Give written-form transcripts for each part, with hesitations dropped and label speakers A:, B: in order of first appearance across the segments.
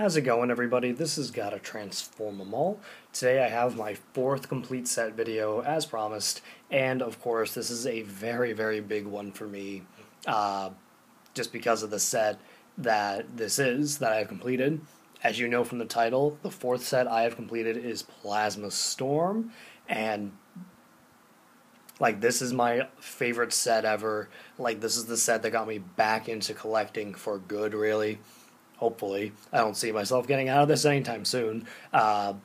A: How's it going, everybody? This is Gotta Transform 'em All. Today I have my fourth complete set video, as promised, and of course this is a very, very big one for me, just because of the set that that I have completed. As you know from the title, the fourth set I have completed is Plasma Storm, and this is my favorite set ever. This is the set that got me back into collecting for good, really. Hopefully, I don't see myself getting out of this anytime soon. But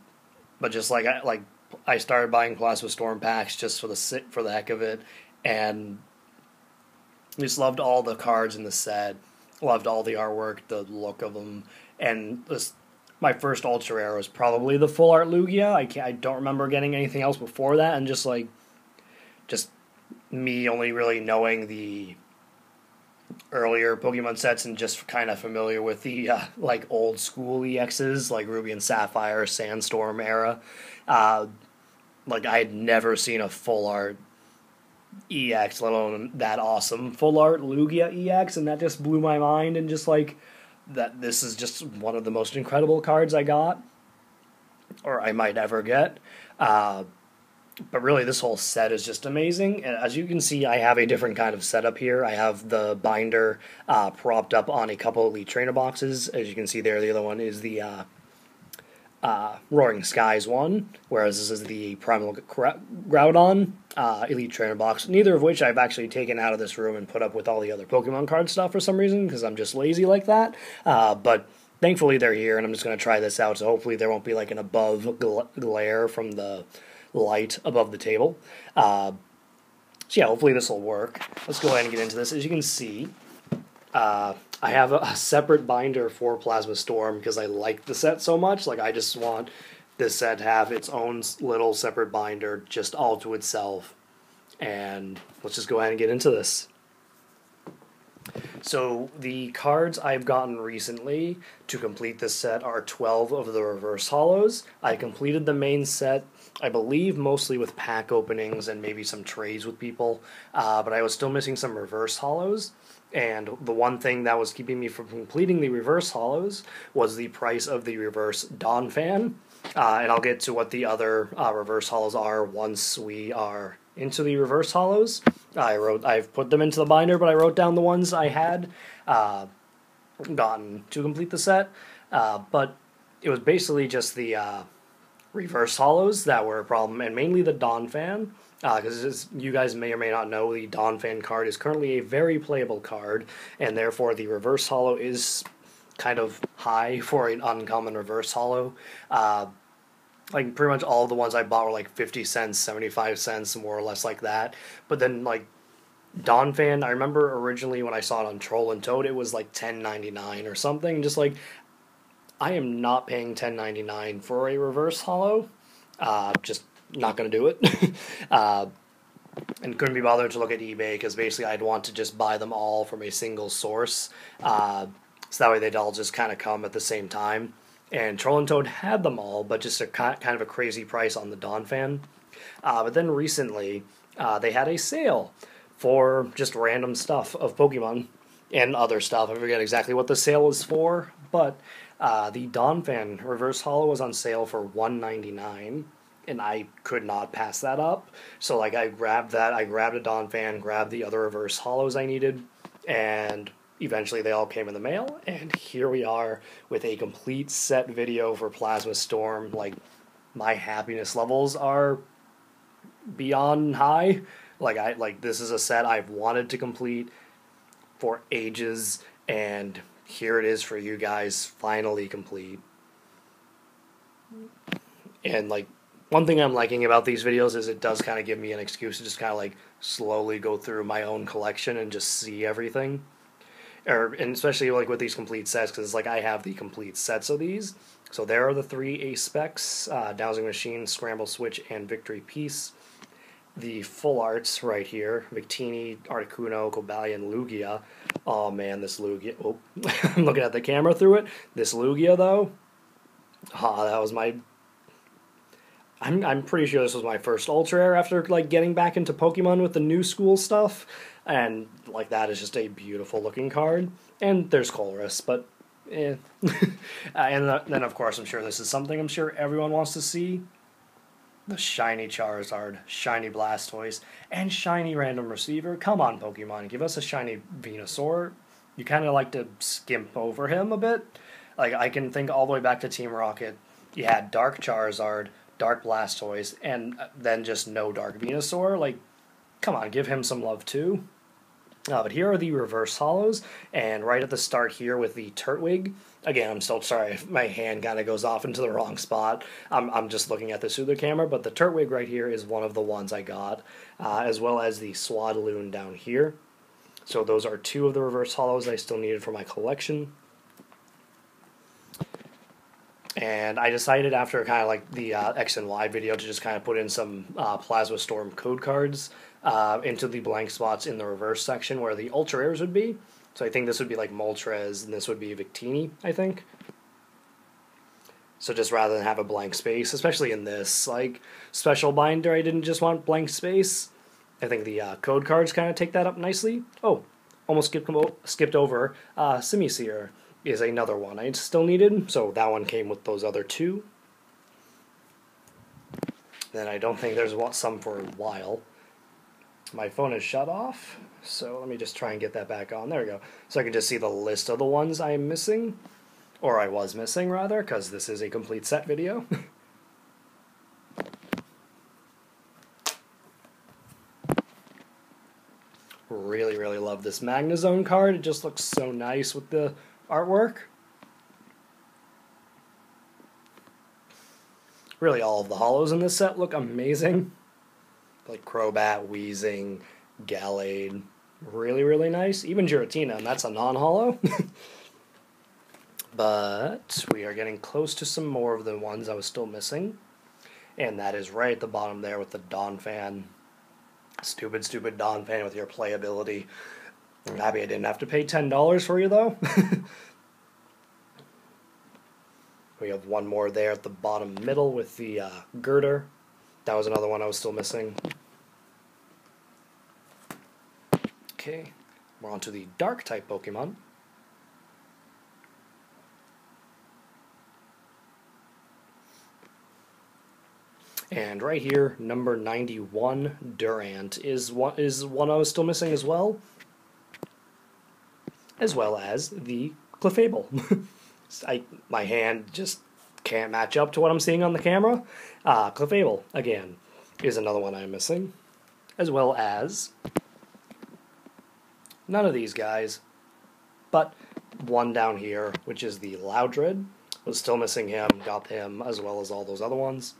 A: just I started buying Plasma Storm packs just for the heck of it, and just loved all the cards in the set. Loved all the artwork, the look of them, and my first ultra rare was probably the full art Lugia. I don't remember getting anything else before that, and just me only really knowing the earlier Pokemon sets and just kind of familiar with the old school EXs like Ruby and Sapphire, Sandstorm era. I had never seen a full art EX, let alone that awesome full art Lugia EX, and that just blew my mind. And that this is just one of the most incredible cards I got, or I might ever get. But really, this whole set is just amazing. And as you can see, I have a different kind of setup here. I have the binder propped up on a couple Elite Trainer boxes. As you can see there, the other one is the Roaring Skies one, whereas this is the Primal Groudon Elite Trainer box, neither of which I've actually taken out of this room and put up with all the other Pokemon card stuff for some reason, because I'm just lazy like that. But thankfully they're here, and I'm just going to try this out, so hopefully there won't be an above glare from the light above the table. So yeah, hopefully this will work. Let's go ahead and get into this. As you can see, I have a separate binder for Plasma Storm because I like the set so much. I just want this set to have its own little separate binder just all to itself. And let's just go ahead and get into this. So the cards I've gotten recently to complete this set are 12 of the reverse holos. I completed the main set, I believe, mostly with pack openings and maybe some trades with people, but I was still missing some reverse holos. And the one thing that was keeping me from completing the reverse holos was the price of the reverse Donphan. And I'll get to what the other reverse holos are once we are into the reverse holos. I've put them into the binder, but I wrote down the ones I had gotten to complete the set. But it was basically just the reverse holos that were a problem, and mainly the Donphan. Because as you guys may or may not know, the Donphan card is currently a very playable card, and therefore the reverse holo is kind of high for an uncommon reverse holo. Pretty much all of the ones I bought were 50 cents, 75 cents, more or less like that. But then Donphan, I remember originally when I saw it on Troll and Toad, it was $10.99 or something. Just I am not paying $10.99 for a reverse holo. Just not going to do it. And couldn't be bothered to look at eBay because basically I'd want to just buy them all from a single source. So that way they'd all just kind of come at the same time. And Troll and Toad had them all, but just a kind of a crazy price on the Donphan. But then recently, they had a sale for just random stuff of Pokemon and other stuff. I forget exactly what the sale was for, but the Donphan reverse holo was on sale for $1.99, and I could not pass that up. So I grabbed that. I grabbed a Donphan, grabbed the other reverse holos I needed, and eventually they all came in the mail, and here we are with a complete set video for Plasma Storm. My happiness levels are beyond high. This is a set I've wanted to complete for ages, and here it is for you guys, finally complete. And one thing I'm liking about these videos is it does kind of give me an excuse to just kind of slowly go through my own collection and just see everything. And especially with these complete sets, because I have the complete sets of these. So there are the 3 Ace Specs, Dowsing Machine, Scramble Switch, and Victory Piece. The full arts right here, Victini, Articuno, Cobalion, Lugia. Oh man, this Lugia. Oh, I'm looking at the camera through it. This Lugia, though, that was my... I'm pretty sure this was my first ultra rare after getting back into Pokemon with the new school stuff, and that is just a beautiful looking card. And there's Colress, but And then, of course, I'm sure this is something I'm sure everyone wants to see. The shiny Charizard, shiny Blastoise, and shiny Random Receiver. Come on, Pokemon, give us a shiny Venusaur. You kind of like to skimp over him a bit. Like, I can think all the way back to Team Rocket. You had Dark Charizard, Dark Blastoise, and then just no Dark Venusaur. Like, come on, give him some love too. But here are the reverse hollows, and right at the start here with the Turtwig. Again, I'm still sorry if my hand kind of goes off into the wrong spot. I'm just looking at this through the camera, but the Turtwig right here is one of the ones I got, as well as the Swadloon down here. So those are two of the reverse hollows I still needed for my collection. And I decided after kind of like the X and Y video to just kind of put in some Plasma Storm code cards into the blank spots in the reverse section where the Ultra Rares would be. So I think this would be like Moltres and this would be Victini, I think. So just rather than have a blank space, especially in this like special binder, I didn't just want blank space. I think the code cards kind of take that up nicely. Oh, almost skipped over Simisear is another one I still needed, so that one came with those other two. Then I don't think there's some for a while. My phone is shut off, so let me just try and get that back on. There we go. So I can just see the list of the ones I am missing, or I was missing rather, because this is a complete set video. Really, really love this Magnezone card. It just looks so nice with the artwork. Really, all of the hollows in this set look amazing. Like Crobat, Weezing, Gallade. Really, really nice. Even Giratina, and that's a non-hollow. But we are getting close to some more of the ones I was still missing. And that is right at the bottom there with the Donphan. Stupid, stupid Donphan with your playability. I'm happy I didn't have to pay $10 for you, though. We have one more there at the bottom middle with the Girder. That was another one I was still missing. Okay, we're on to the Dark-type Pokemon. And right here, number 91, Durant, is one I was still missing as well as the Clefable. My hand just can't match up to what I'm seeing on the camera. Clefable, again, is another one I'm missing, as well as none of these guys, but one down here, which is the Loudred. Was still missing him, got him, as well as all those other ones.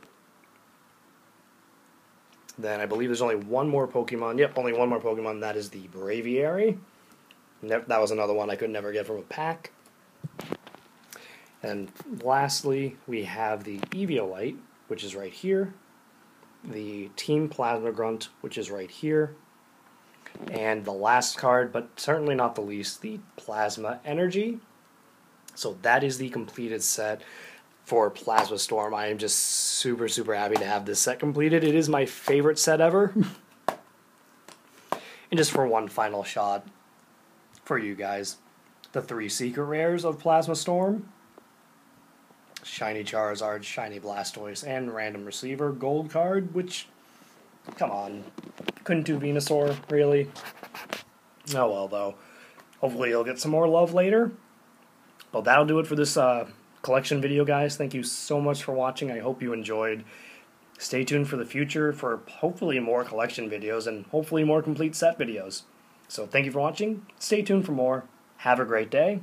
A: Then I believe there's only one more Pokemon. Yep, only one more Pokemon. That is the Braviary. That was another one I could never get from a pack. And lastly, we have the Eviolite, which is right here. The Team Plasma Grunt, which is right here. And the last card, but certainly not the least, the Plasma Energy. So that is the completed set for Plasma Storm. I am just super, super happy to have this set completed. It is my favorite set ever. And just for one final shot for you guys, the 3 secret rares of Plasma Storm. Shiny Charizard, Shiny Blastoise, and Random Receiver gold card, which, come on, couldn't do Venusaur, really? Oh well, though. Hopefully you'll get some more love later. Well, that'll do it for this collection video, guys. Thank you so much for watching. I hope you enjoyed. Stay tuned for the future for hopefully more collection videos and hopefully more complete set videos. So thank you for watching. Stay tuned for more. Have a great day.